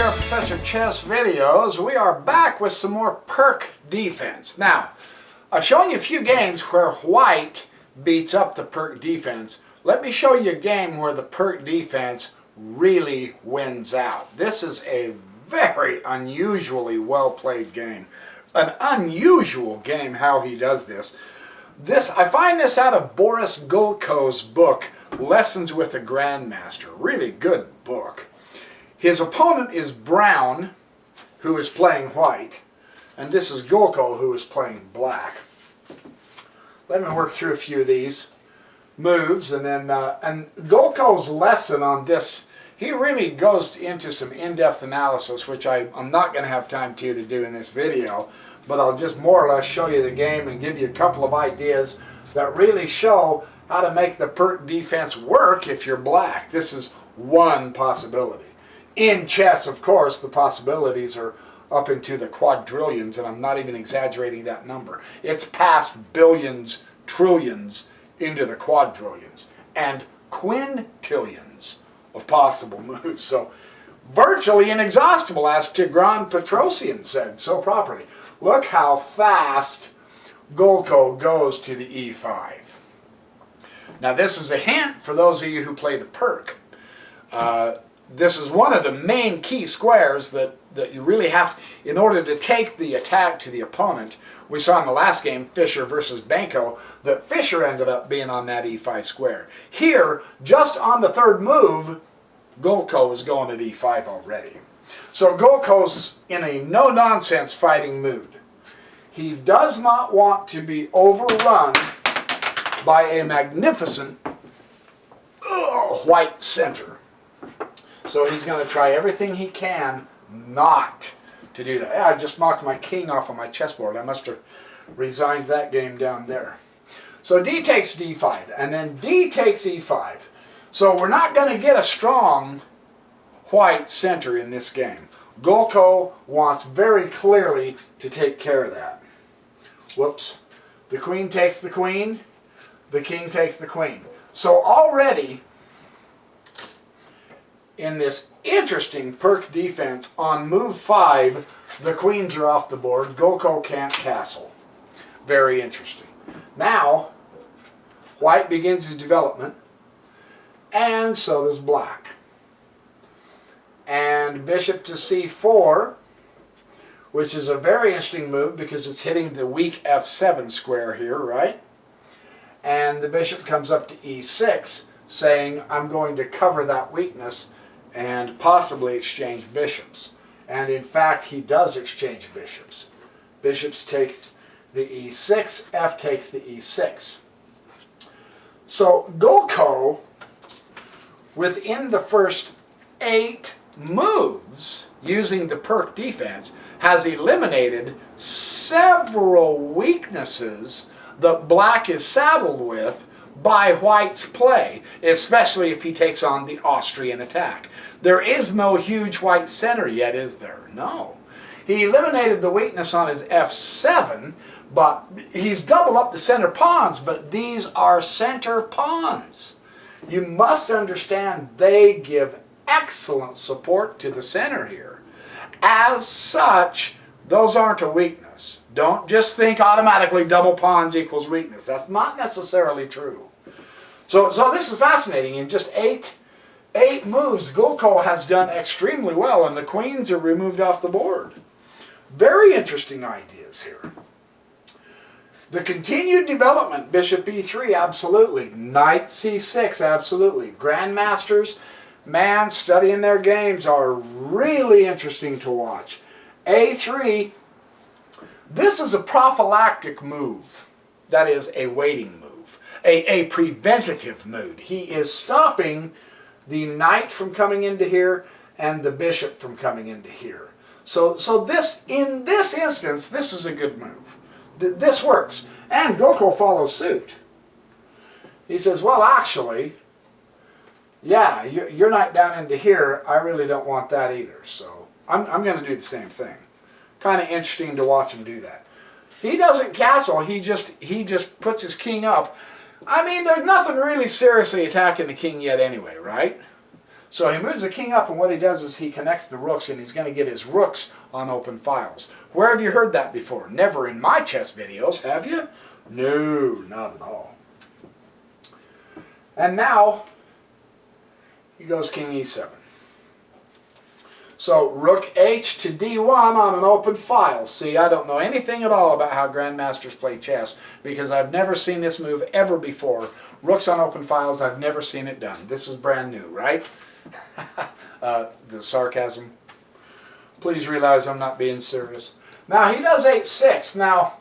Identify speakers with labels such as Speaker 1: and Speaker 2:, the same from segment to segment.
Speaker 1: here, Professor Chess Videos. We are back with some more Pirc Defense. Now, I've shown you a few games where white beats up the Pirc Defense. Let me show you a game where the Pirc Defense really wins out. This is a very unusually well-played game. An unusual game how he does this. I find this out of Boris Gulko's book, Lessons with a Grandmaster. Really good book. His opponent is Brown, who is playing white, and this is Gulko, who is playing black. Let me work through a few of these moves, and then and Gulko's lesson on this, he really goes into some in-depth analysis, which I'm not going to have time to do in this video, but I'll just more or less show you the game and give you a couple of ideas that really show how to make the Pirc defense work if you're black. This is one possibility. In chess, of course, the possibilities are up into the quadrillions, and I'm not even exaggerating that number. It's past billions, trillions, into the quadrillions, and quintillions of possible moves. So, virtually inexhaustible, as Tigran Petrosian said so properly. Look how fast Gulko goes to the e5. Now, this is a hint for those of you who play the Pirc. This is one of the main key squares that you really have to, in order to take the attack to the opponent. We saw in the last game, Fischer versus Banco, that Fischer ended up being on that e5 square. Here, just on the third move, Gulko was going at e5 already. So Gulko's in a no-nonsense fighting mood. He does not want to be overrun by a magnificent white center. So he's going to try everything he can not to do that. I just knocked my king off of my chessboard. I must have resigned that game down there. So d takes d5, and then d takes e5. So we're not going to get a strong white center in this game. Gulko wants very clearly to take care of that. Whoops. The queen takes the queen. The king takes the queen. So already, in this interesting Pirc defense, on move 5, the queens are off the board. Gulko can't castle. Very interesting. Now, white begins his development, and so does black. And bishop to c4, which is a very interesting move because it's hitting the weak f7 square here, right? And the bishop comes up to e6, saying, I'm going to cover that weakness and possibly exchange bishops. And in fact, he does exchange bishops. Bishops takes the e6, f takes the e6. So Gulko, within the first 8 moves, using the Pirc defense, has eliminated several weaknesses that black is saddled with by white's play, especially if he takes on the Austrian attack. There is no huge white center yet, is there? No. He eliminated the weakness on his f7, but he's doubled up the center pawns, but these are center pawns. You must understand they give excellent support to the center here. As such, those aren't a weakness. Don't just think automatically double pawns equals weakness. That's not necessarily true. So this is fascinating. In just eight moves, Gulko has done extremely well, and the queens are removed off the board. Very interesting ideas here. The continued development, bishop e3, absolutely. Knight c6, absolutely. Grandmasters, man, studying their games are really interesting to watch. a3, this is a prophylactic move. That is a waiting move, a preventative move. He is stopping the knight from coming into here and the bishop from coming into here. So this, in this instance, this is a good move. This works. And Gulko follows suit. He says, well, actually, yeah, your knight down into here, I really don't want that either. So I'm going to do the same thing. Kind of interesting to watch him do that. He doesn't castle. He just puts his king up. I mean, there's nothing really seriously attacking the king yet anyway, right? So he moves the king up, and what he does is he connects the rooks, and he's going to get his rooks on open files. Where have you heard that before? Never in my chess videos, have you? No, not at all. And now, he goes king e7. So, rook h to d1 on an open file. See, I don't know anything at all about how grandmasters play chess because I've never seen this move ever before. Rooks on open files, I've never seen it done. This is brand new, right? The sarcasm. Please realize I'm not being serious. Now, he does h6. Now,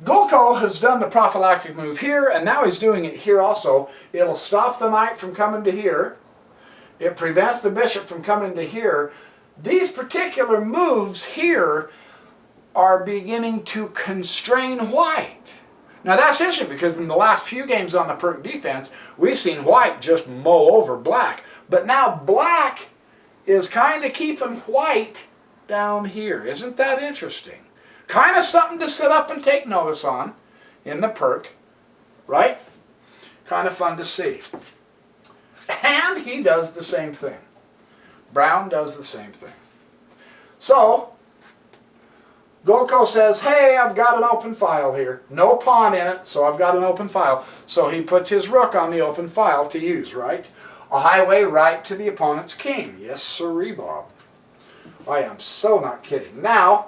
Speaker 1: Golko has done the prophylactic move here, and now he's doing it here also. It'll stop the knight from coming to here. It prevents the bishop from coming to here. These particular moves here are beginning to constrain white. Now that's interesting because in the last few games on the Pirc Defense, we've seen white just mow over black. But now black is kind of keeping white down here. Isn't that interesting? Kind of something to sit up and take notice on in the Pirc, right? Kind of fun to see. And he does the same thing. Brown does the same thing. So, Golko says, hey, I've got an open file here. No pawn in it, so I've got an open file. So he puts his rook on the open file to use, right? A highway right to the opponent's king. Yes, sirree, Bob. I am so not kidding. Now,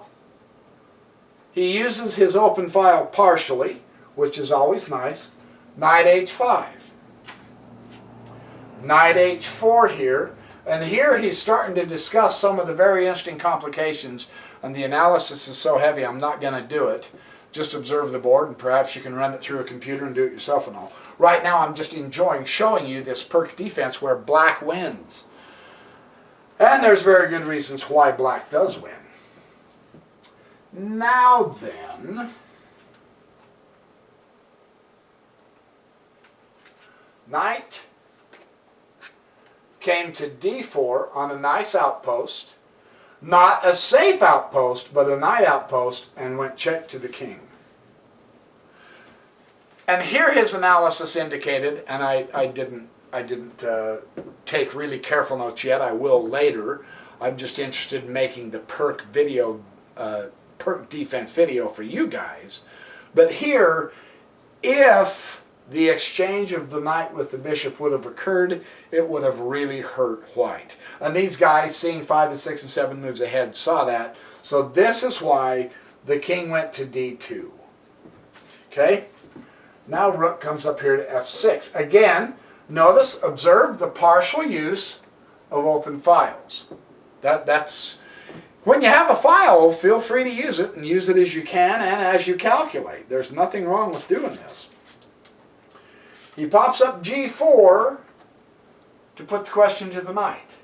Speaker 1: he uses his open file partially, which is always nice. Knight h5. Knight h4 here, and here he's starting to discuss some of the very interesting complications, and the analysis is so heavy I'm not going to do it. Just observe the board, and perhaps you can run it through a computer and do it yourself and all. Right now I'm just enjoying showing you this Pirc defense where black wins. And there's very good reasons why black does win. Now then, knight came to d4 on a nice outpost, not a safe outpost, but a knight outpost, and went check to the king. And here his analysis indicated, and I didn't take really careful notes yet. I will later. I'm just interested in making the Pirc video, Pirc defense video for you guys. But here, if the exchange of the knight with the bishop would have occurred, it would have really hurt white. And these guys, seeing 5 and 6 and 7 moves ahead, saw that. So this is why the king went to d2. Okay? Now rook comes up here to f6. Again, notice, observe the partial use of open files. That's when you have a file, feel free to use it, and use it as you can and as you calculate. There's nothing wrong with doing this. He pops up g4 to put the question to the knight.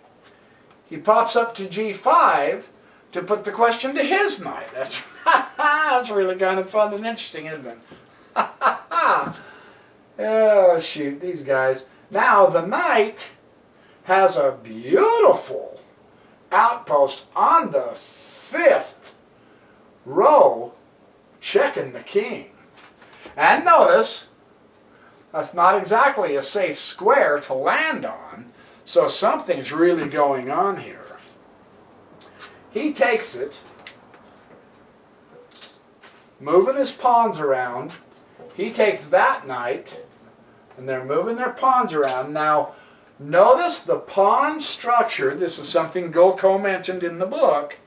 Speaker 1: He pops up to g5 to put the question to his knight. That's really kind of fun and interesting, isn't it? Oh, shoot, these guys. Now, the knight has a beautiful outpost on the 5th row checking the king. And notice, that's not exactly a safe square to land on, so something's really going on here. He takes it, moving his pawns around. He takes that knight, and they're moving their pawns around. Now, notice the pawn structure. This is something Golko mentioned in the book.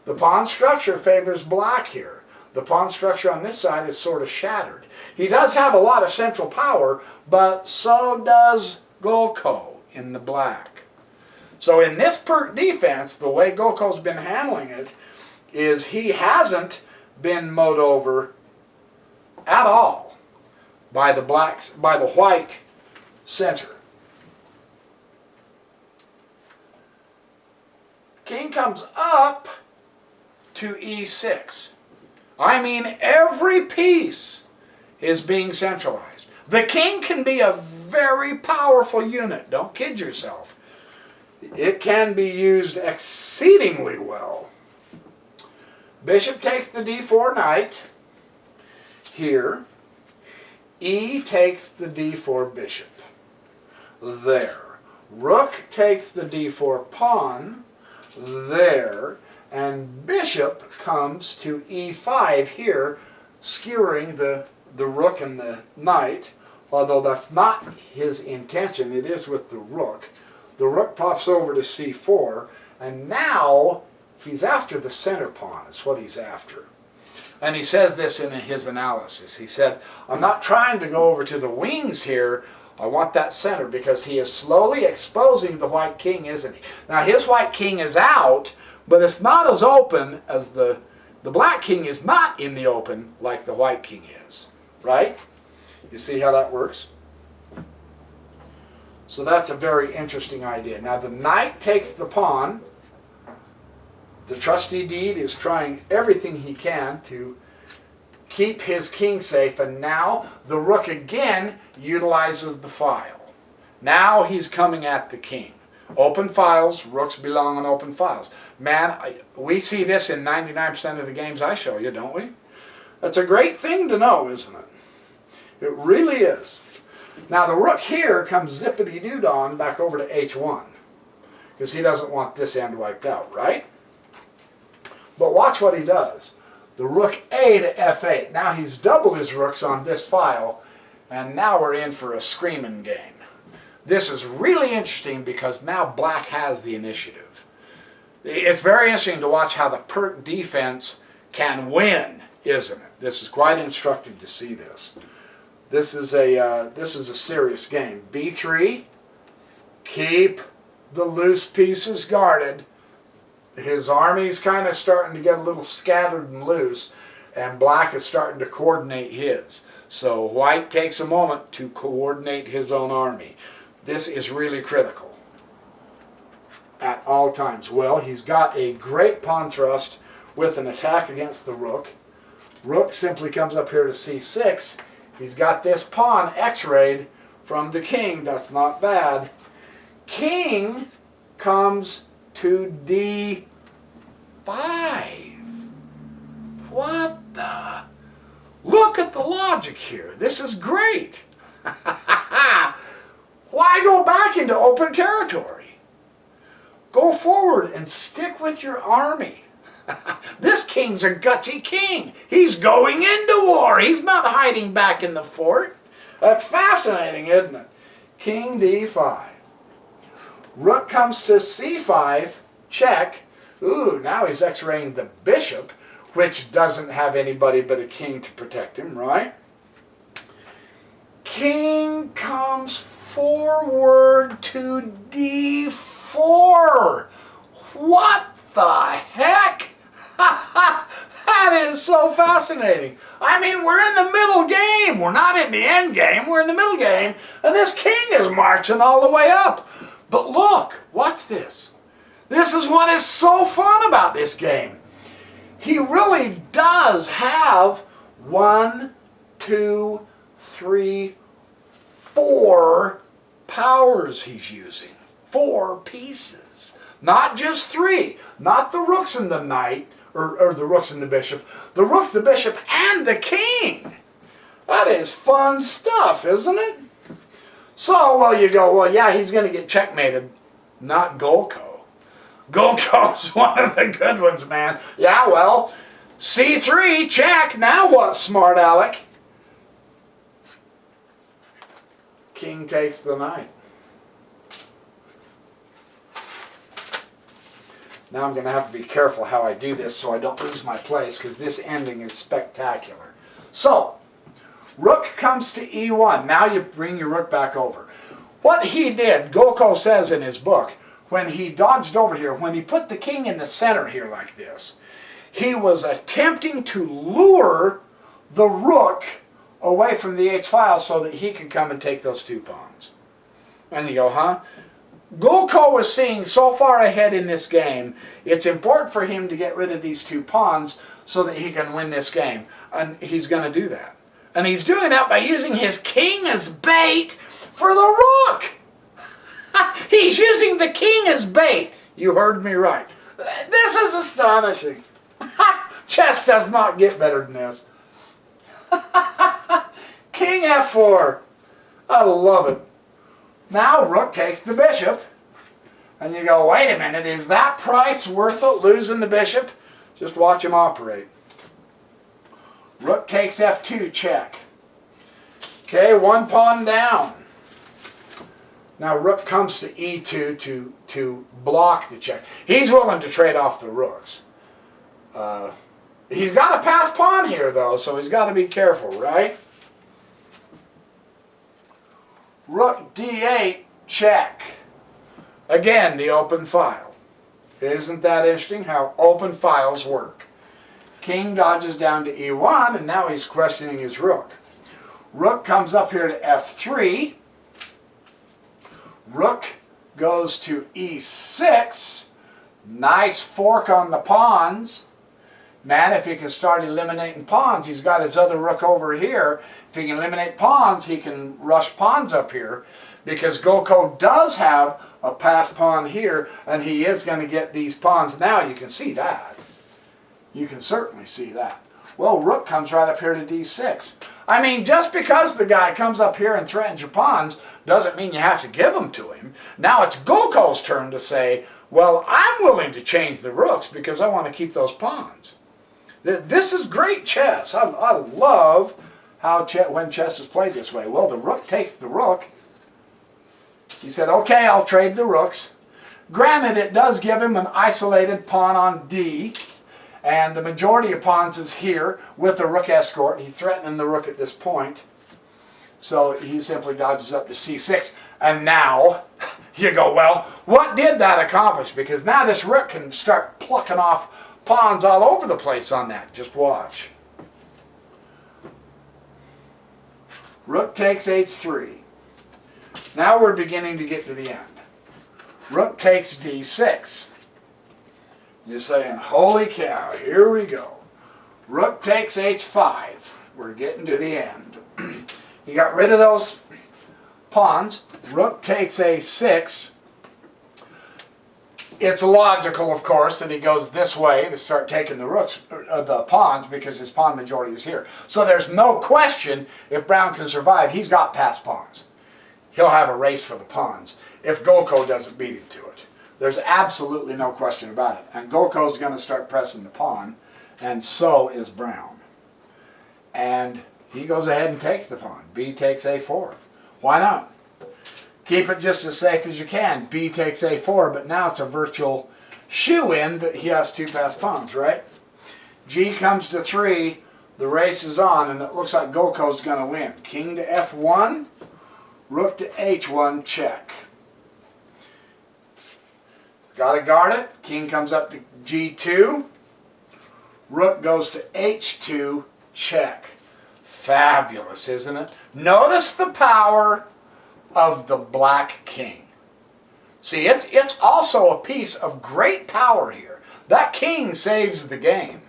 Speaker 1: The pawn structure favors black here. The pawn structure on this side is sort of shattered. He does have a lot of central power, but so does Golko in the black. So in this Pirc defense, the way Golko's been handling it is he hasn't been mowed over at all by the white center. King comes up to e6. I mean, every piece is being centralized. The king can be a very powerful unit. Don't kid yourself. It can be used exceedingly well. Bishop takes the d4 knight here. E takes the d4 bishop. There. Rook takes the d4 pawn there, and bishop comes to e5 here, skewering the rook and the knight, although that's not his intention. It is with the rook. The rook pops over to c4, and now he's after the center pawn, is what he's after. And he says this in his analysis. He said, I'm not trying to go over to the wings here. I want that center, because he is slowly exposing the white king, isn't he? Now his white king is out, but it's not as open as the black king is not in the open like the white king is. Right? You see how that works? So that's a very interesting idea. Now the knight takes the pawn. The trusty deed is trying everything he can to keep his king safe, and now the rook again utilizes the file. Now he's coming at the king. Open files, rooks belong on open files. Man, we see this in 99% of the games I show you, don't we? That's a great thing to know, isn't it? It really is. Now the rook here comes zippity-doo-dah back over to h1, because he doesn't want this end wiped out, right? But watch what he does. The rook A to f8. Now he's doubled his rooks on this file, and now we're in for a screaming game. This is really interesting because now black has the initiative. It's very interesting to watch how the Pirc defense can win, isn't it? This is quite instructive to see this. This is a serious game. b3, keep the loose pieces guarded. His army's kind of starting to get a little scattered and loose, and black is starting to coordinate his. So white takes a moment to coordinate his own army. This is really critical at all times. Well, he's got a great pawn thrust with an attack against the rook. Rook simply comes up here to c6. He's got this pawn x-rayed from the king. That's not bad. King comes to d5. What the? Look at the logic here. This is great. Why go back into open territory? Go forward and stick with your army. This king's a gutsy king. He's going into war. He's not hiding back in the fort. That's fascinating, isn't it? King d5. Rook comes to c5, check. Ooh, now he's x-raying the bishop, which doesn't have anybody but a king to protect him, right? King comes forward to d4. What the heck? That is so fascinating. I mean, we're in the middle game. We're not in the end game. We're in the middle game, and this king is marching all the way up. But look, what's this? This is what is so fun about this game. He really does have 1, 2, 3, 4 powers he's using. 4 pieces. Not just 3. Not the rooks and the knight, or the rooks and the bishop. The rooks, the bishop, and the king. That is fun stuff, isn't it? So, well, you go, well, yeah, he's going to get checkmated. Not Golko. Golko's one of the good ones, man. Yeah, well, c3, check. Now what, smart aleck? King takes the knight. Now I'm going to have to be careful how I do this so I don't lose my place, because this ending is spectacular. So, rook comes to e1. Now you bring your rook back over. What he did, Golko says in his book, when he dodged over here, when he put the king in the center here like this, he was attempting to lure the rook away from the h-file so that he could come and take those 2 pawns. And you go, huh? Golko was seeing so far ahead in this game, it's important for him to get rid of these 2 pawns so that he can win this game. And he's going to do that. And he's doing that by using his king as bait for the rook. He's using the king as bait. You heard me right. This is astonishing. Chess does not get better than this. King f4. I love it. Now rook takes the bishop. And you go, wait a minute, is that price worth it, losing the bishop? Just watch him operate. Rook takes f2, check. Okay, one pawn down. Now rook comes to e2 to block the check. He's willing to trade off the rooks. He's got a pass pawn here, though, so he's got to be careful, right? Rook d8, check. Again, the open file. Isn't that interesting how open files work? King dodges down to e1, and now he's questioning his rook. Rook comes up here to f3. Rook goes to e6. Nice fork on the pawns. Man, if he can start eliminating pawns, he's got his other rook over here. If he can eliminate pawns, he can rush pawns up here, because Gokul does have a pass pawn here, and he is going to get these pawns. Now you can see that. You can certainly see that. Well, rook comes right up here to d6. I mean, just because the guy comes up here and threatens your pawns doesn't mean you have to give them to him. Now it's Gokul's turn to say, well, I'm willing to change the rooks because I want to keep those pawns. This is great chess. I love how when chess is played this way. Well, the rook takes the rook. He said, okay, I'll trade the rooks. Granted, it does give him an isolated pawn on d, and the majority of pawns is here with the rook escort. He's threatening the rook at this point. So he simply dodges up to c6. And now you go, well, what did that accomplish? Because now this rook can start plucking off pawns all over the place on that. Just watch. Rook takes h3. Now we're beginning to get to the end. Rook takes d6. You're saying, holy cow, here we go. Rook takes h5. We're getting to the end. You got rid of those pawns. Rook takes a6. It's logical, of course, that he goes this way to start taking the rooks, the pawns, because his pawn majority is here. So there's no question if Brown can survive. He's got passed pawns. He'll have a race for the pawns if Gokul doesn't beat him to it. There's absolutely no question about it. And Gokul's going to start pressing the pawn, and so is Brown. And he goes ahead and takes the pawn. B takes a4. Why not? Keep it just as safe as you can. B takes a4, but now it's a virtual shoe-in that he has two passed pawns, right? G comes to 3. The race is on, and it looks like Gokul's going to win. King to f1. Rook to h1, check. Got to guard it. King comes up to g2. Rook goes to h2, check. Fabulous, isn't it? Notice the power of the black king. See, it's also a piece of great power here. That king saves the game.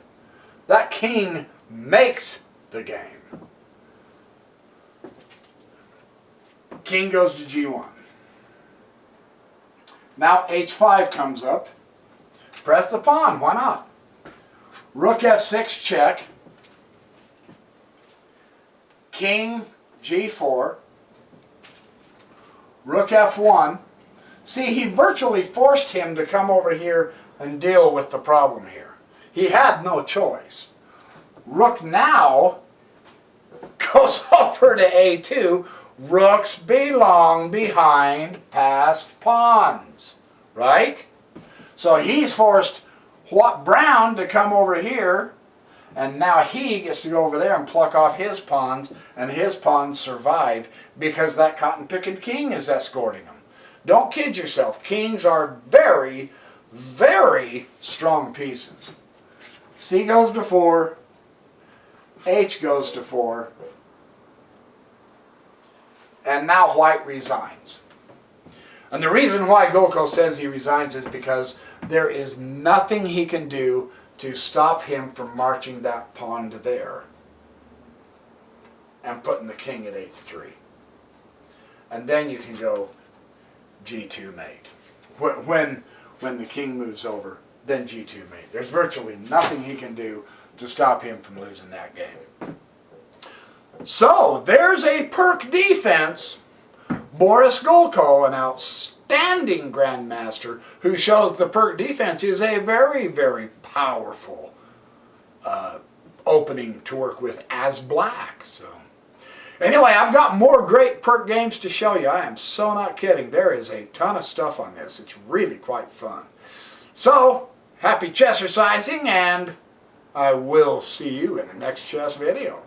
Speaker 1: That king makes the game. King goes to g1. Now h5 comes up. Press the pawn, why not? Rook f6, check. King g4. Rook f1. See, he virtually forced him to come over here and deal with the problem here. He had no choice. Rook now goes over to a2. Rooks belong behind passed pawns, right? So he's forced Brown to come over here, and now he gets to go over there and pluck off his pawns, and his pawns survive because that cotton-picking king is escorting them. Don't kid yourself. Kings are very, very strong pieces. C goes to 4. H goes to 4. And now white resigns. And the reason why Gokul says he resigns is because there is nothing he can do to stop him from marching that pawn to there and putting the king at h3. And then you can go g2 mate. When the king moves over, then g2 mate. There's virtually nothing he can do to stop him from losing that game. So, there's a Pirc defense Boris Golko, an outstanding Grandmaster, who shows the Pirc Defense is a very, very powerful opening to work with as black. So anyway, I've got more great Pirc games to show you. I am so not kidding. There is a ton of stuff on this. It's really quite fun. So, happy chessercising, and I will see you in the next chess video.